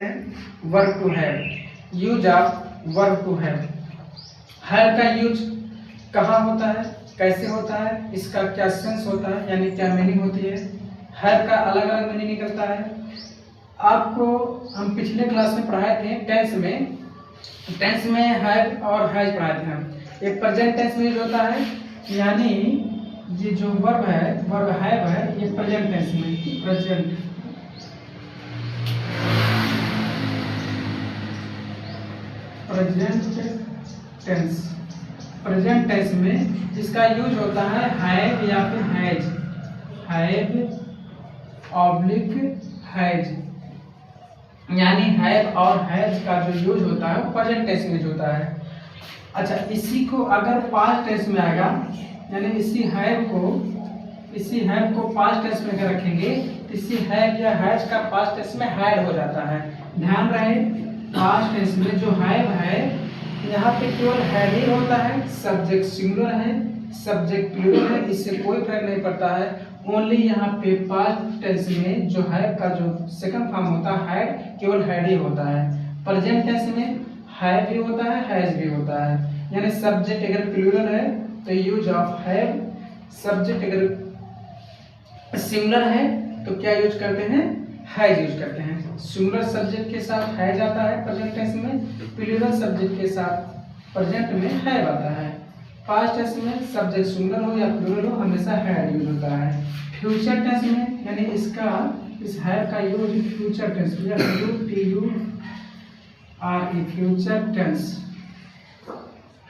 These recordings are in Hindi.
Verb to have, use of verb to have. Have का यूज कहाँ होता है, कैसे होता है, इसका क्या सेंस होता है, यानी क्या मीनिंग होती है। हैव का अलग अलग मीनिंग निकलता है। आपको हम पिछले क्लास में पढ़ाए थे टेंस में हैव और हैज पढ़ाए थे हम। एक प्रेजेंट टेंस में यूज होता है, यानी ये जो वर्ब हैव है ये प्रेजेंट टेंस में, प्रेजेंट टेंस में इसका यूज होता है हैव या फिर हैव ऑब्लिक हैज, यानी हैव और हैज का जो यूज होता है वो प्रेजेंट टेंस में यूज होता है। अच्छा, इसी को अगर पास्ट टेंस में आएगा, यानी इसी हैव को पास्ट टेंस में अगर रखेंगे, इसी हैव या हैज का पास्ट टेंस में हैड हो जाता है। ध्यान रहे, पास्ट टेंस में जो हैव है यहाँ पे केवल हैड ही होता है, सब्जेक्ट सिंगुलर है, सब्जेक्ट प्लूरल है, इससे कोई फर्क नहीं पड़ता है। ओनली यहाँ पे पास्ट टेंस में जो हैव का जो सेकंड फॉर्म होता है हैड, केवल हैड ही होता है। प्रेजेंट टेंस में हैव भी होता है, हैज भी होता है, यानी सब्जेक्ट अगर प्लूरल है तो यूज ऑफ हैव, सब्जेक्ट अगर सिंगुलर है तो क्या यूज करते हैं, हैज यूज करते हैं। सिंगुलर सब्जेक्ट के साथ हैज आता है प्रेजेंट टेंस में, प्लूरल सब्जेक्ट के साथ प्रेजेंट में हैव आता है। पास्ट टेंस में सब्जेक्ट सिंगुलर हो या प्लूरल हो हमेशा हैड यूज होता है। फ्यूचर टेंस में, यानी इस हैव का यूज फ्यूचर टेंस में,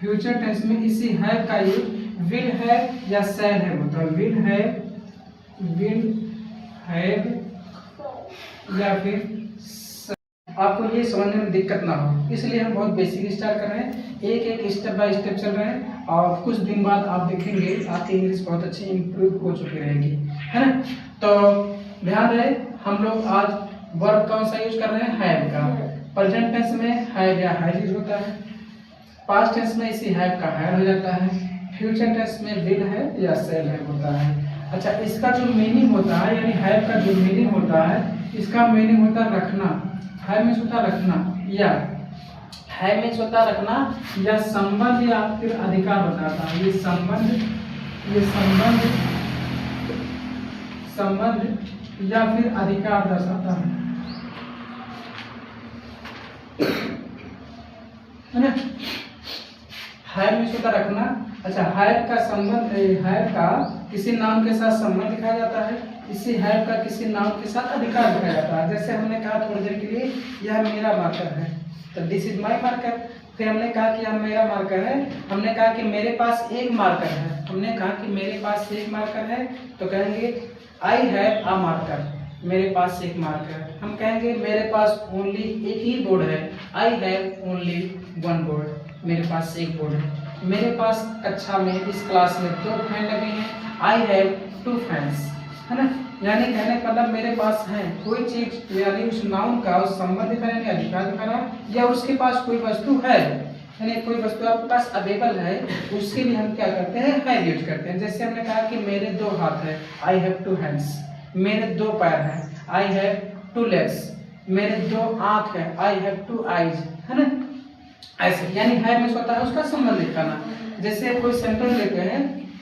फ्यूचर टेंस में इसी हैव का यूज विल हैव या शैल हैव होता है। विल हैव या फिर आपको ये समझने में दिक्कत ना हो, इसलिए हम बहुत बेसिक स्टार्ट कर रहे हैं, एक स्टेप बाय स्टेप चल रहे हैं, और कुछ दिन बाद आप देखेंगे आपकी इंग्लिश बहुत अच्छी इंप्रूव हो चुकी रहेगी, है ना। तो ध्यान रहे, हम लोग आज वर्ब कौन सा यूज कर रहे हैं, हैव का। प्रेजेंट टेंस में हैव या हैज यूज होता है, पास्ट टेंस में इसी हैव का हैड हो जाता है, फ्यूचर टेंस में विल हैव या शैल हैव होता है। अच्छा, इसका जो मीनिंग होता है, यानी हैव का जो मीनिंग होता है, इसका मीनिंग होता है रखना। हैव मीन्स होता है रखना, या हैव मीन्स होता है रखना या संबंध या फिर अधिकार बताता है। ये संबंध या फिर अधिकार दर्शाता है ना। हैव मीन्स होता है रखना। अच्छा, हैव का संबंध, हैव का किसी नाम के साथ संबंध दिखाया जाता है, इसी हैव का किसी नाम के साथ अधिकार दिखाया जाता है। जैसे हमने कहा थोड़ी देर के लिए यह मेरा मार्कर है, तो दिस इज माय मार्कर। फिर हमने कहा कि यह मेरा मार्कर है, हमने कहा कि मेरे पास एक मार्कर है, हमने कहा कि मेरे पास एक मार्कर है, तो कहेंगे आई हैव अ मार्कर, मेरे पास एक मार्कर है। हम कहेंगे मेरे पास ओनली एक ही बोर्ड है, I have only one board, मेरे पास एक बोर्ड है। मेरे पास कक्षा में, इस क्लास में 2 फैन लगे हैं, आई हैव 2 फैंस, है ना। यानी कहने का मतलब मेरे पास है कोई चीज, यानी उस नाउन का उस संबंध दिखाना या अधिकार दिखाना, या उसके पास कोई वस्तु है, यानी कोई वस्तु आपके पास अवेलेबल है, उसके लिए हम क्या करते हैं, हैव यूज करते हैं। जैसे हमने कहा कि मेरे 2 हाथ है, आई हैव 2 हैंड्स, मेरे 2 पैर हैं, आई हैव 2 लेग्स, मेरे 2 आंख है, आई हैव 2 आईज, है ना। ऐसे यानी हैव मीन्स होता है उसका संबंध दिखाना। जैसे कोई सेंटेंस लेते हैं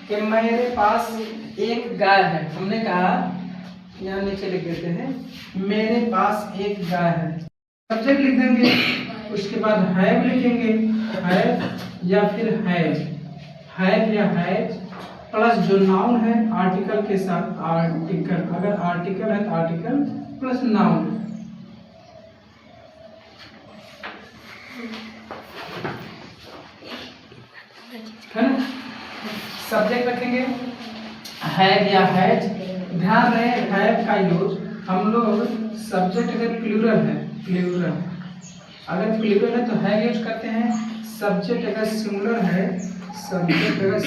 कि मेरे पास एक गाय है, हमने कहा यहाँ नीचे लिख देते हैं मेरे पास एक गाय है, सब्जेक्ट लिख देंगे, उसके बाद हैव लिखेंगे, हैव या फिर हैज, हैव या हैज प्लस जो नाउन है आर्टिकल के साथ, आर्टिकल, अगर आर्टिकल है तो आर्टिकल प्लस नाउन, है ना। सब्जेक्ट रखेंगे हैव या हैज। ध्यान रहे, हैव का यूज हम लोग सब्जेक्ट अगर प्लूरल है, अगर प्लूरल है तो हैव यूज करते हैं, सब्जेक्ट अगर सिंगुलर है, सब्जेक्ट अगर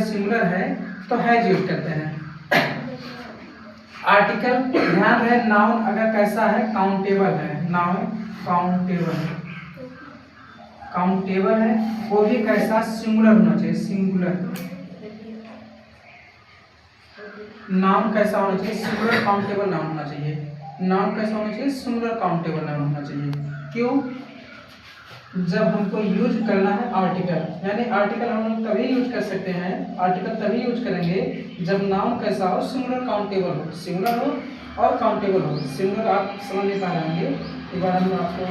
सिंगुलर है तो हैज यूज करते हैं। आर्टिकल, ध्यान रहे, नाउन अगर कैसा है, काउंटेबल है, नाउन काउंटेबल है, वो भी कैसा, सिंगुलर होना चाहिए, सिंगुलर। नाउन कैसा होना चाहिए? सिंगुलर काउंटेबल नाउन होना चाहिए। नाउन कैसा होना चाहिए? सिंगुलर काउंटेबल नाउन होना चाहिए। क्यों? जब हमको यूज करना है आर्टिकल, यानी आर्टिकल हम लोग तभी यूज कर सकते हैं, आर्टिकल तभी यूज करेंगे जब नाउन कैसा हो? सिंगुलर काउंटेबल हो, सिंगुलर हो और काउंटेबल हो। सिंगुलर आप समझ नहीं पा रहे होंगे, एक बार हम आपको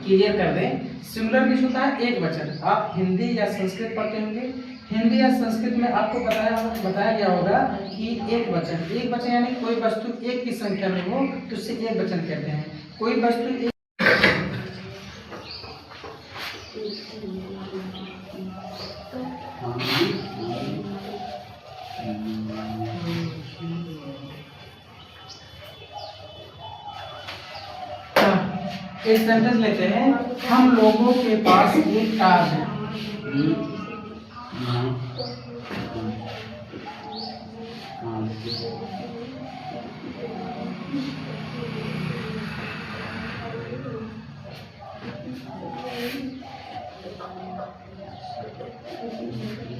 क्लियर कर दें। सिंगुलर मीन्स होता है एक वचन। आप हिंदी या संस्कृत पढ़ते होंगे, हिंदी या संस्कृत में आपको बताया गया होगा कि एक वचन यानी कोई वस्तु एक की संख्या में हो तो उसे एक वचन कहते हैं। कोई वस्तु एक सेंटेंस लेते हैं, हम लोगों के पास एक कार है।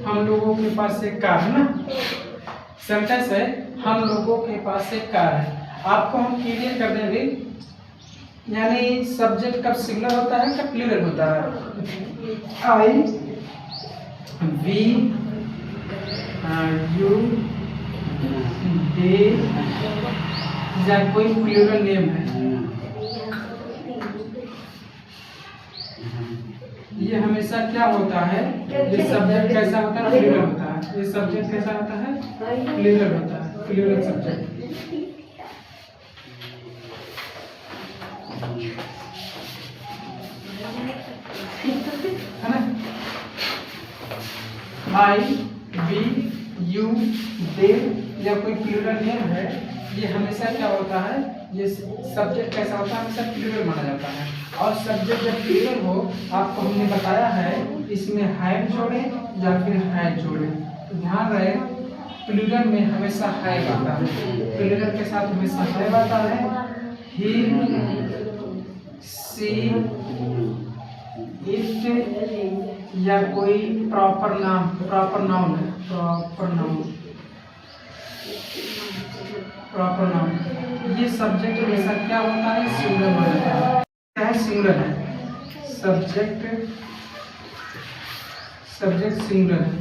हम लोगों के पास एक कार है ना, सेंटेंस है हम लोगों के पास एक कार है। आपको हम क्लियर कर देंगे, यानी सब्जेक्ट कब सिंगुलर होता है कब प्लूरल होता है। आई वी यू दे या कोई प्लूरल नेम है, ये हमेशा क्या होता है? ये सब्जेक्ट कैसा होता है? प्लूरल होता है। ये सब्जेक्ट कैसा होता है? प्लूरल होता है, प्लूरल सब्जेक्ट। है ना? आई वी यू दे या कोई प्लूरल नेम है, ये हमेशा क्या होता है? ये सब्जेक्ट कैसा होता है? हमेशा प्लूरल माना जाता है। और सब्जेक्ट जब प्लूरल हो, आपको हमने बताया है इसमें हैड जोड़े या फिर हैड जोड़े, तो ध्यान रहे प्लूरल में हमेशा हैड आता है, प्लूरल के साथ हमेशा हैड आता है। ही सी इट या कोई प्रॉपर नाम, प्रॉपर नाउन है, प्रॉपर नाउन, ये सब्जेक्ट हमेशा क्या होता है? सिंगुलर हो जाता है। क्या है? सिंगुलर है सब्जेक्ट, सब्जेक्ट सिंगुलर है।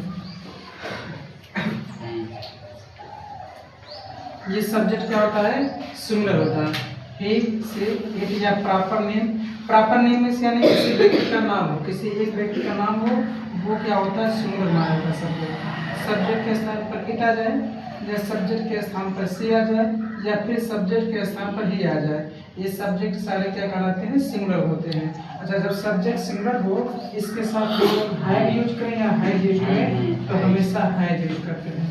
ये सब्जेक्ट क्या होता है? सिंगुलर होता है। ही से इट या प्रॉपर नेम, प्रॉपर नेम में से यानी किसी व्यक्ति का नाम हो, किसी एक व्यक्ति का नाम हो, वो क्या होता है? सिंगुलर माना जाता है सब्जेक्ट। सब्जेक्ट के स्थान पर इट आ जाए या सब्जेक्ट के स्थान पर सी आ जाए या फिर सब्जेक्ट के स्थान पर ही आ जाए, ये सब्जेक्ट सारे क्या कहलाते हैं? सिंगुलर होते हैं। अच्छा, जब सब्जेक्ट सिंगुलर हो, इसके साथ लोग हैड यूज करें या हैड यूज करें, तो हमेशा हैड यूज करते हैं।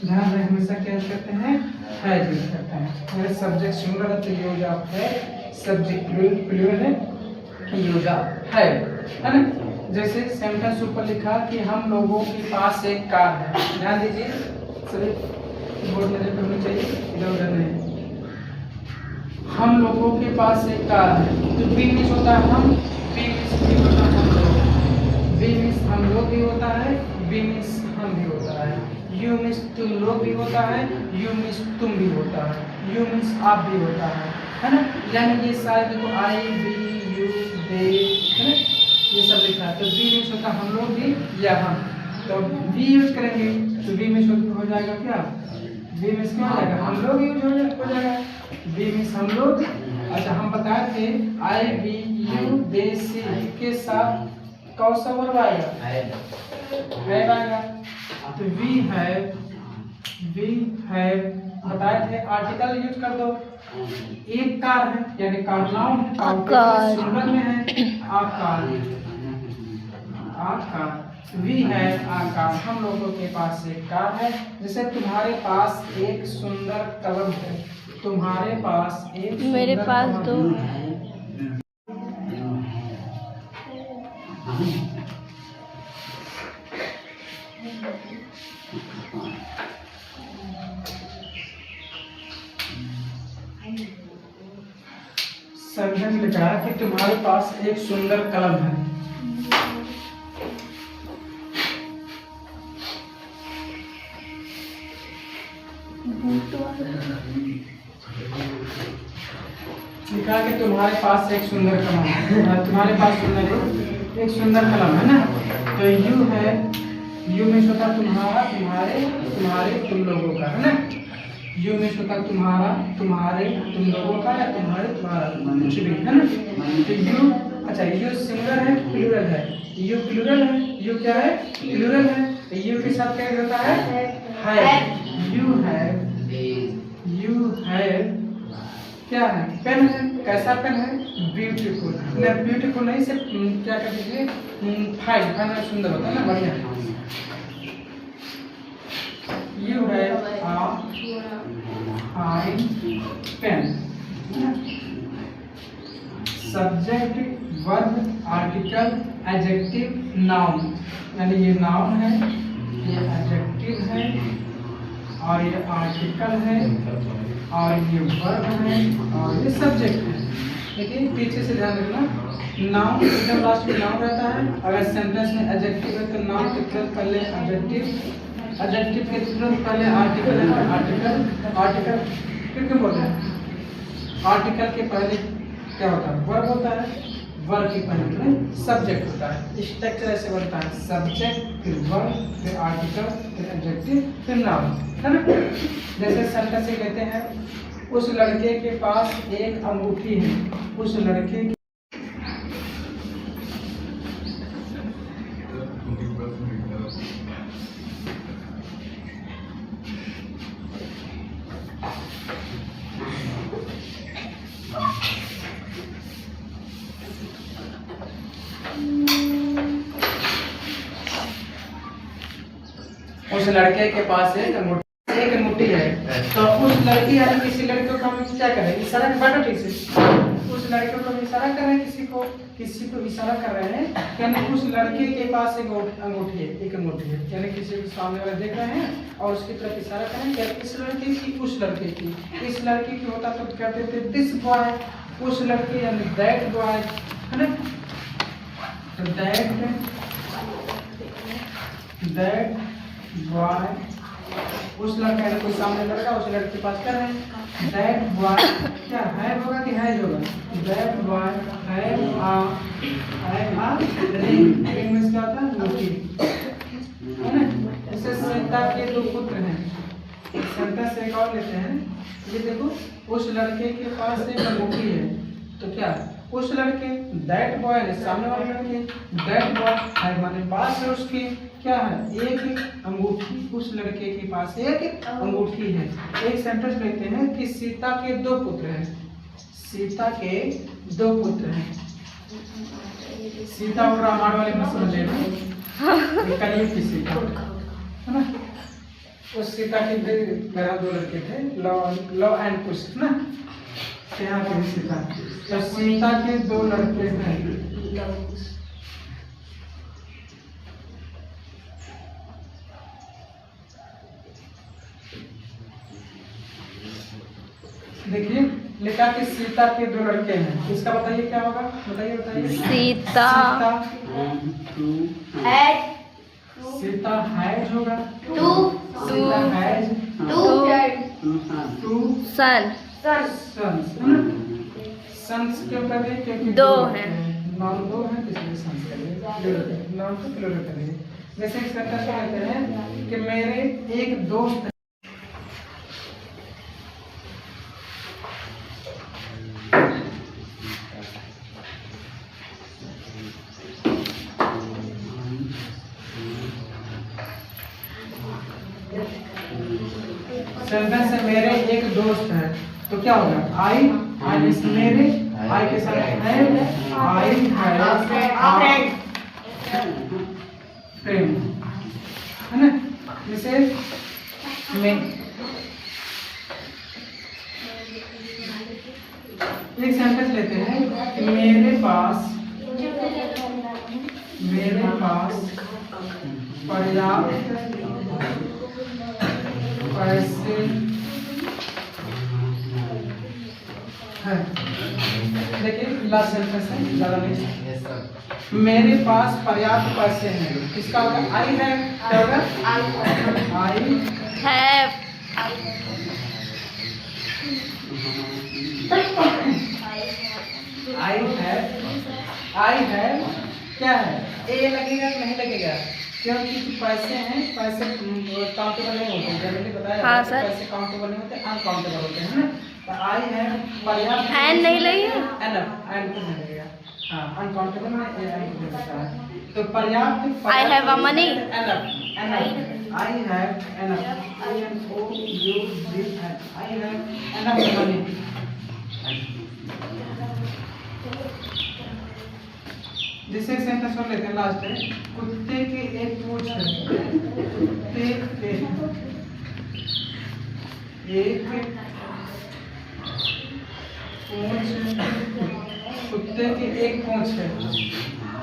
ध्यान रहे, हमेशा क्या यूज करते हैं? हैड यूज करते हैं। अगर सब्जेक्ट सिंगुलर है तो यूज ऑफ है, सब्जेक्ट प्लूरल है यूज ऑफ है ना? जैसे सेंटेंस ऊपर लिखा कि हम लोगों के पास एक कार है। ध्यान दीजिए, सभी बोर्ड नजर पे होनी चाहिए, इधर उधर नहीं। हम लोगों के पास एक कार है, तो बी मीन्स होता है हम, बी मीन्स भी होता है हम लोग, बी मीन्स हम लोग भी होता है, बी मीन्स हम भी होता है, यू मीन्स तुम लोग भी होता है, यू मीन्स तुम भी होता है, यू मीन्स आप भी होता है ना? यानी ये सारे देखो आई वी यू दे है ना, ये सब लिखा है। तो बी मीन्स होता है हम लोग भी या हम, तो बी यूज करेंगे तो बी मीन्स हो जाएगा क्या? बी मीन्स क्या हो जाएगा? हम लोग यूज हो जाएगा, बी मीन्स हम लोग। अच्छा, हम बताए थे आई वी यू दे सी के साथ कौन सा वर्ब आएगा? हैव आएगा। तो वी हैव बताए थे आर्टिकल यूज कर दो। एक कार है यानी कार नाउन है, सिंगुलर में है आकार, आकार। वी हैव आ कार, हम लोगों के पास एक कार है। जैसे तुम्हारे पास एक सुंदर कलम है, तुम्हारे पास एक, मेरे पास दो है। सेंटेंस लिखा है कि तुम्हारे पास एक सुंदर कलम है। लिखा कि तुम्हारे पास एक सुंदर कलम है, तुम्हारे पास सुंदर एक सुंदर कलम है ना। तो यू है, यू में होता तुम्हारा, तुम्हारे, तुम्हारे, तुम लोगों का, है ना। यू में होता तुम्हारा, तुम्हारे, तुम लोगों का, या तुम्हारे, तुम्हारा, कुछ भी, है ना। तो यू, अच्छा यू सिंगुलर है, प्लूरल है, यू प्लूरल है, यू क्या है, प्लूरल है। तो यू के साथ क्या होता है, हैव। यू हैव क्या है, पेन है। कैसा पेन है, ब्यूटीफुल। ब्यूटीफुल नहीं, सिर्फ क्या कर दीजिए, फाइन, फाइन सुंदर होता है ना, बढ़िया। You have a fine pen. Subject, verb, article, adjective, noun, यानी ये नाउन है, ये एडजेक्टिव है, और ये आर्टिकल है, और ये वर्ब है, और ये सब्जेक्ट है। देखिए पीछे से ध्यान रखना, नाउन एकदम लास्ट में नाउन रहता है। अगर सेंटेंस में एडजेक्टिव है तो नाउन के तुरंत पहले एडजेक्टिव, एडजेक्टिव के तुरंत पहले आर्टिकल है, आर्टिकल, आर्टिकल फिर क्यों बोलते हैं, आर्टिकल के पहले क्या होता है, वर्ब होता है, वर्ब के पहले सब्जेक्ट होता है। स्ट्रक्चर ऐसे बनता है, सब्जेक्ट, फिर वर्ब, फिर आर्टिकल, फिर एडजेक्टिव, फिर नाउन, है ना। जैसे सेंटेंस से कहते हैं, उस लड़के के पास एक अंगूठी है, उस लड़के की उस लड़के के पास एक अंगूठी है। तो उस लड़की यानी किसी लड़के को हम क्या करें, इशारा बड़ा ठीक से, उस लड़के को इशारा कर रहे हैं, किसी को इशारा कर रहे हैं, यानी उस लड़के के पास एक अंगूठी है, एक अंगूठी है, यानी किसी को सामने वाला देख रहे हैं और उसकी तरफ इशारा करें, क्या इस लड़के की, उस लड़के की, इस लड़के की होता तो कहते थे दिस बॉय, उस लड़के यानी दैट बॉय, है ना। तो दैट बॉय, उस लड़का ने कोई सामने लड़का, उस लड़के के पास कर रहे हैं, दैट बॉय क्या है होगा कि हैज होगा, that boy have a ring, ring में क्या होता है, अंगूठी, है ना। जैसे सीता के दो पुत्र हैं, सीता से एक और लेते हैं, ये देखो उस लड़के के पास एक अंगूठी है, तो क्या उस लड़के, दैट बॉय ने सामने वाले लड़के, दैट बॉय है माने पास है उसके, क्या है एक अंगूठी, उस लड़के के पास एक अंगूठी है। एक सेंटेंस लेते हैं कि सीता के दो पुत्र हैं, सीता के दो पुत्र हैं। सीता और रामायण वाले में समझ लेना, कलयुग की सीता, है ना। उस सीता के दो लड़के थे, लव एंड कुश ना, यहाँ के सीता। तो सीता के दो लड़के हैं, देखिए लिखा कि सीता के दो लड़के हैं, इसका बताइए क्या होगा, बताइए बताइए। सीता सीता हैज होगा, सीता हैज टू सन्स क्यों कर रहे हैं, क्योंकि दो हैं, नाउन दो हैं, इसलिए सन्स कर रहे हैं, नाउन को प्लूरल कर रहे हैं। जैसे एक सेंटेंस कहते हैं कि मेरे एक दोस्त, सेंटेंस है मेरे एक दोस्त है, तो क्या होगा, आई मेरे, आई के साथ है, आई है फ्रेंड, है ना। जैसे मैं एक सेंटेंस लेते हैं कि मेरे पास पर्याप्त पैसे है। देखिए लास्ट सेंटेंस है, ज़्यादा नहीं, मेरे पास पर्याप्त पैसे हैं, इसका होगा आई है, क्या होगा, आई हैव हैव क्या है, ए लगेगा कि नहीं लगेगा, क्योंकि जो पैसे हैं पैसे काउंटेबल नहीं होते, जनरली बताया हाँ जाता है सर। पैसे काउंटेबल नहीं होते, अनकाउंटेबल होते हैं ना। तो आई है पर्याप्त, एन नहीं लगेगा, एनफ, एन को नहीं लगेगा, हाँ अनकाउंटेबल में एन को लगता है। तो पर्याप्त, I have a money, enough, enough, I have enough, I N O U D N, I have enough money. जिसे सेंटेंस और लेते हैं लास्ट है, कुत्ते के एक पूंछ है, कुत्ते के एक पूंछ, कुत्ते की एक पूंछ है,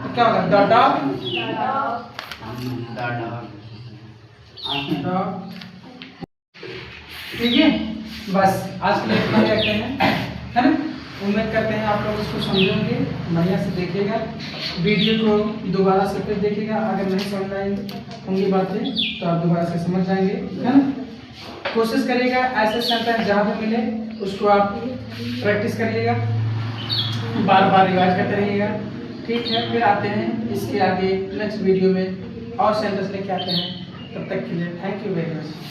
तो क्या होगा, द डॉग। ठीक है, बस आज के लिए इतना ही रखते हैं, है ना। उम्मीद करते हैं आप लोग इसको समझेंगे, बढ़िया से देखिएगा, वीडियो को दोबारा से फिर देखिएगा, अगर नहीं समझ आएंगे होंगी बातें तो आप दोबारा से समझ जाएंगे, है ना। कोशिश करिएगा ऐसे सेंटेंस जहाँ भी मिले उसको आप प्रैक्टिस करिएगा, बार बार रिवाइज करते रहिएगा। ठीक है, फिर आते हैं इसके आगे नेक्स्ट वीडियो में और सेंटेंस लेके आते हैं, तब तक के लिए थैंक यू वेरी मच।